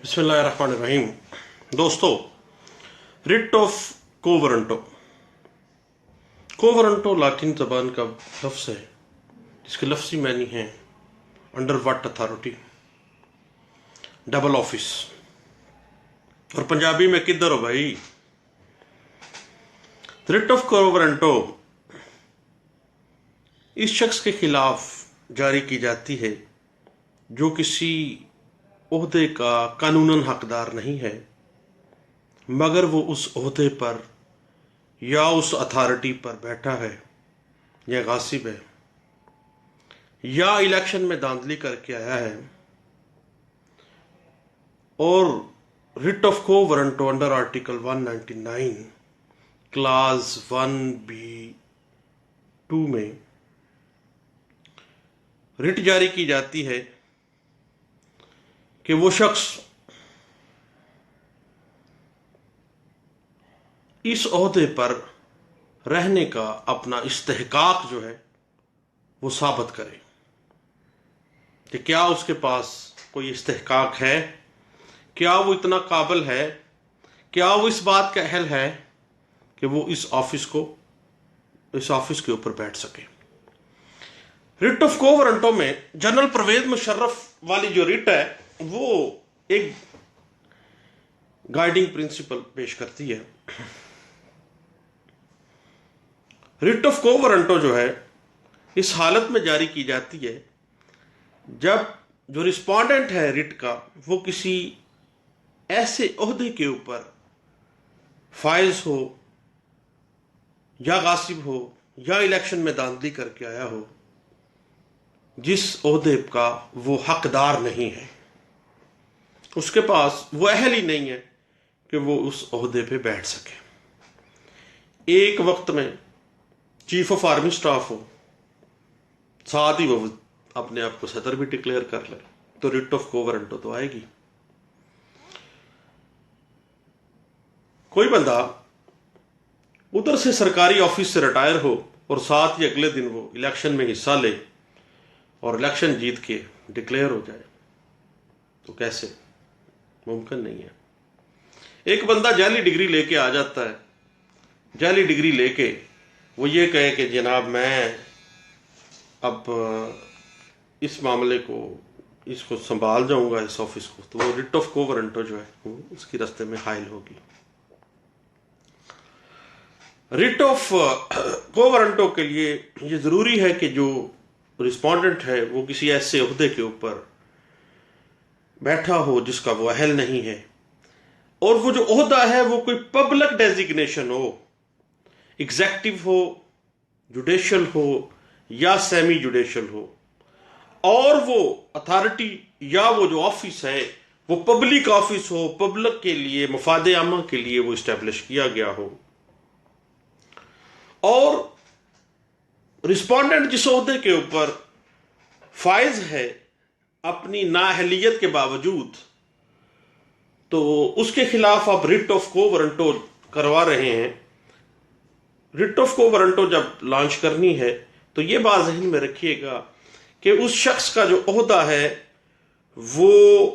बिस्मिल्लाहिर्रहमानिर्रहीम। दोस्तों, writ of कोवरंटो। कोवरंटो Latin ज़बान का लफ्ज़ है जिसके लफ्ज़ी मानी हैं under what authority, double office, और पंजाबी में किधर हो भाई। रिट ऑफ कोवरंटो इस शख्स के खिलाफ जारी की जाती है जो किसी ओहदे का कानूनन हकदार नहीं है, मगर वो उस ओहदे पर या उस अथॉरिटी पर बैठा है, या गासिब है, या इलेक्शन में धांधली करके आया है। और रिट ऑफ को warranto under article 199 class 1B(2) में रिट जारी की जाती है कि वो शख्स इस ओहदे पर रहने का अपना इस्तेहकाक जो है वो साबित करे कि क्या उसके पास कोई इस्तेहकाक है, क्या वो इतना काबिल है, क्या वो इस बात का अहल है कि वो इस ऑफिस के ऊपर बैठ सके। रिट ऑफ कोवरंटो में जनरल परवेज मुशर्रफ वाली जो रिट है वो एक गाइडिंग प्रिंसिपल पेश करती है। रिट ऑफ कोवरंटो जो है इस हालत में जारी की जाती है जब जो रिस्पोंडेंट है रिट का वो किसी ऐसे ओहदे के ऊपर फाइज हो, या गासिब हो, या इलेक्शन में धांधली करके आया हो जिस ओहदे का वो हकदार नहीं है, उसके पास वो अहल ही नहीं है कि वो उस ओहदे पे बैठ सके। एक वक्त में चीफ ऑफ आर्मी स्टाफ हो, साथ ही वो अपने आप को सदर भी डिक्लेयर कर ले, तो रिट ऑफ कोवरंटो तो आएगी। कोई बंदा उधर से सरकारी ऑफिस से रिटायर हो और साथ ही अगले दिन वो इलेक्शन में हिस्सा ले और इलेक्शन जीत के डिक्लेयर हो जाए, तो कैसे? मुमकिन नहीं है। एक बंदा जाली डिग्री लेके आ जाता है, जाली डिग्री लेके वो ये कहे कि जनाब मैं अब इस मामले को इसको संभाल जाऊंगा, इस ऑफिस को, तो वो रिट ऑफ कोवरंटो जो है वो उसकी रास्ते में हाइल होगी। रिट ऑफ कोवरंटो के लिए ये जरूरी है कि जो रिस्पोंडेंट है वो किसी ऐसे ओहदे के ऊपर बैठा हो जिसका वो अहल नहीं है, और वो जो ओहदा है वो कोई पब्लिक डेजिग्नेशन हो, एग्जेक्टिव हो, जुडिशियल हो, या सेमी जुडिशियल हो, और वो अथॉरिटी या वो जो ऑफिस है वो पब्लिक ऑफिस हो, पब्लिक के लिए, मफादे आमा के लिए वो इस्टेब्लिश किया गया हो, और रिस्पोंडेंट जिस ओहदे के ऊपर फाइज है अपनी नाअहलियत के बावजूद, तो उसके खिलाफ आप रिट ऑफ कोवरंटो करवा रहे हैं। रिट ऑफ कोवरंटो जब लॉन्च करनी है तो ये बात ज़हन में रखिएगा कि उस शख्स का जो ओहदा है वो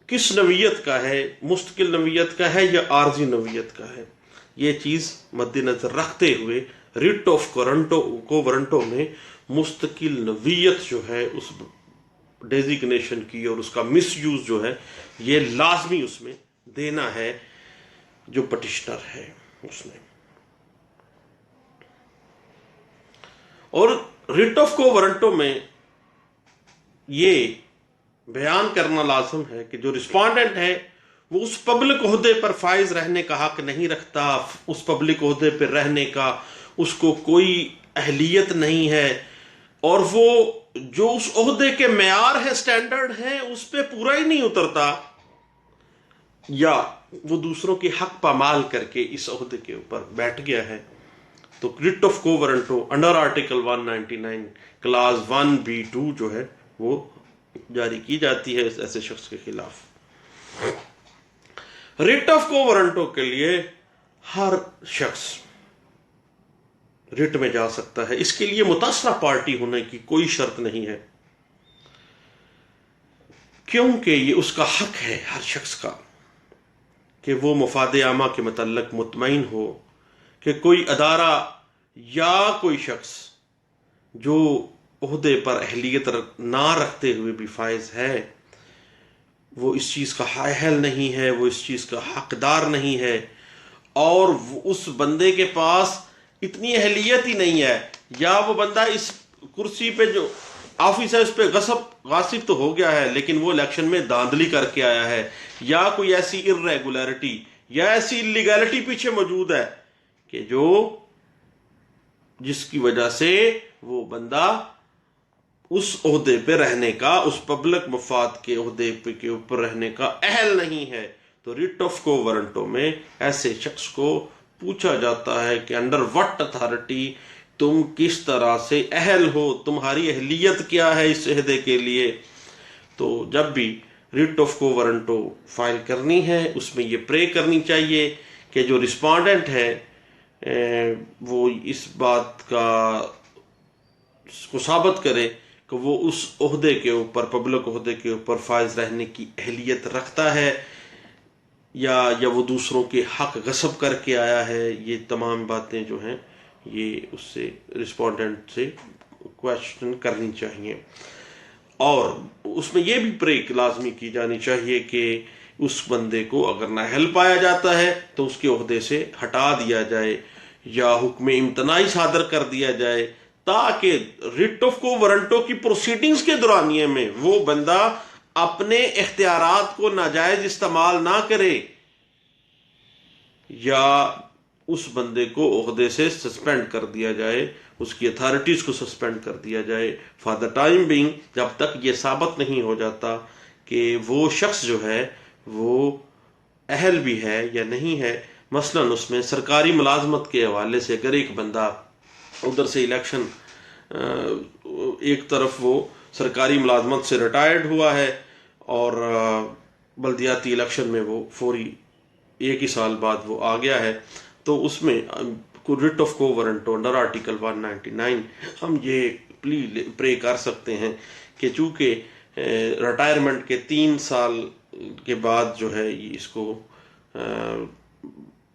किस नवीयत का है, मुस्तकिल नवीयत का है या आर्जी नवीयत का है। ये चीज़ मद्देनजर रखते हुए रिट ऑफ कोवरंटो में मुस्तकिल नवीयत जो है उस डेजिग्नेशन की और उसका मिसयूज जो है ये लाजमी उसमें देना है जो पटिशनर है उसने। और रिट ऑफ कोवरंटो में ये बयान करना लाजम है कि जो रिस्पोंडेंट है वो उस पब्लिक ओहदे पर फाइज रहने का हक नहीं रखता, उस पब्लिक ओहदे पर रहने का उसको कोई अहलियत नहीं है, और वो जो उस ओहदे के मेयार है, स्टैंडर्ड है, उस पर पूरा ही नहीं उतरता, या वो दूसरों के हक पामाल करके इस ओहदे के ऊपर बैठ गया है, तो writ of कोवरंटो under article 199 class 1B(2) जो है वो जारी की जाती है ऐसे शख्स के खिलाफ। रिट ऑफ कोवरंटो के लिए हर शख्स रिट में जा सकता है। इसके लिए मुतासरा पार्टी होने की कोई शर्त नहीं है کیونکہ یہ اس کا حق ہے ہر شخص کا کہ وہ مفاد عامہ کے متعلق مطمئن ہو کہ کوئی ادارہ یا کوئی شخص جو عہدے پر اہلیت نہ رکھتے ہوئے بھی فائز ہے، وہ اس چیز کا اہل نہیں ہے، وہ اس چیز کا حقدار نہیں ہے، اور اس بندے کے پاس اتنی اہلیت ہی نہیں ہے، یا وہ بندہ اس کرسی پہ جو آفس ہے اس پہ غاصب تو ہو گیا ہے لیکن وہ الیکشن میں دھاندلی کر کے آیا ہے، یا کوئی ایسی ارریگولیرٹی یا ایسی اللیگیلٹی پیچھے موجود ہے کہ جس کی وجہ سے وہ بندہ اس عہدے پہ رہنے کا، اس پبلک مفاد کے عہدے پہ کے اوپر رہنے کا اہل نہیں ہے، تو ریٹ آف کو وارنٹوں میں ایسے شخص کو پوچھا جاتا ہے کہ انڈر وٹ اتھارٹی تم کس طرح سے اہل ہو، تمہاری اہلیت کیا ہے اس عہدے کے لیے۔ تو جب بھی ریٹ آف کو وارنٹو فائل کرنی ہے اس میں یہ پرے کرنی چاہیے کہ جو رسپونڈنٹ ہے وہ اس بات کو ثابت کرے کہ وہ اس عہدے کے اوپر، پبلک عہدے کے اوپر فائز رہنے کی اہلیت رکھتا ہے یا وہ دوسروں کے حق غصب کر کے آیا ہے۔ یہ تمام باتیں جو ہیں یہ اس سے رسپونڈنٹ سے کویسچن کرنی چاہیے، اور اس میں یہ بھی پرے لازمی کی جانی چاہیے کہ اس بندے کو اگر نااہل پایا جاتا ہے تو اس کے عہدے سے ہٹا دیا جائے یا حکم امتناعی صادر کر دیا جائے، تاکہ ریٹ آف کو وارنٹوں کی پروسیڈنگز کے دورانیے میں وہ بندہ اپنے اختیارات کو ناجائز استعمال نہ کرے یا اس بندے کو عہدے سے سسپینڈ کر دیا جائے، اس کی اتھارٹیز کو سسپینڈ کر دیا جائے فار دا ٹائم بینگ، جب تک یہ ثابت نہیں ہو جاتا کہ وہ شخص جو ہے وہ اہل بھی ہے یا نہیں ہے۔ مثلاً اس میں سرکاری ملازمت کے حوالے سے اگر ایک بندہ ادھر سے الیکشن ایک طرف وہ سرکاری ملازمت سے ریٹائرڈ ہوا ہے اور بلدیاتی الیکشن میں وہ فوری ایک ہی سال بعد وہ آ گیا ہے، تو اس میں ریٹ آف کو وارنٹو انڈر آرٹیکل 199 ہم یہ پرے کر سکتے ہیں کہ چونکہ ریٹائرمنٹ کے 3 سال کے بعد جو ہے اس کو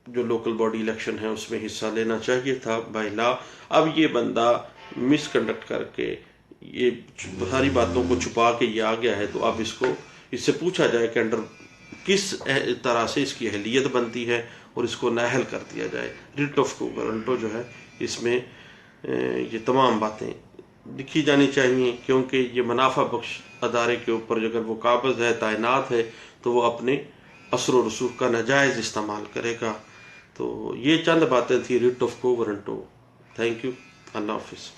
جو لوکل باڈی الیکشن ہے اس میں حصہ لینا چاہیے تھا بائی لا۔ اب یہ بندہ مس کنڈکٹ کر کے یہ ساری باتوں کو چھپا کے یہ آ گیا ہے، تو اب اس سے پوچھا جائے کہ انڈر کس طرح سے اس کی اہلیت بنتی ہے اور اس کو نااہل کر دیا جائے۔ ریٹ آف کو وارنٹو جو ہے اس میں یہ تمام باتیں لکھی جانی چاہیے، کیونکہ یہ منافع بخش ادارے کے اوپر اگر وہ قابض ہے، تعینات ہے، تو وہ اپنے اثر و رسوخ کا ناجائز استعمال کرے گا۔ تو یہ چند باتیں تھی ریٹ آف کو وارنٹو۔ تھینک یو، اللہ حافظ۔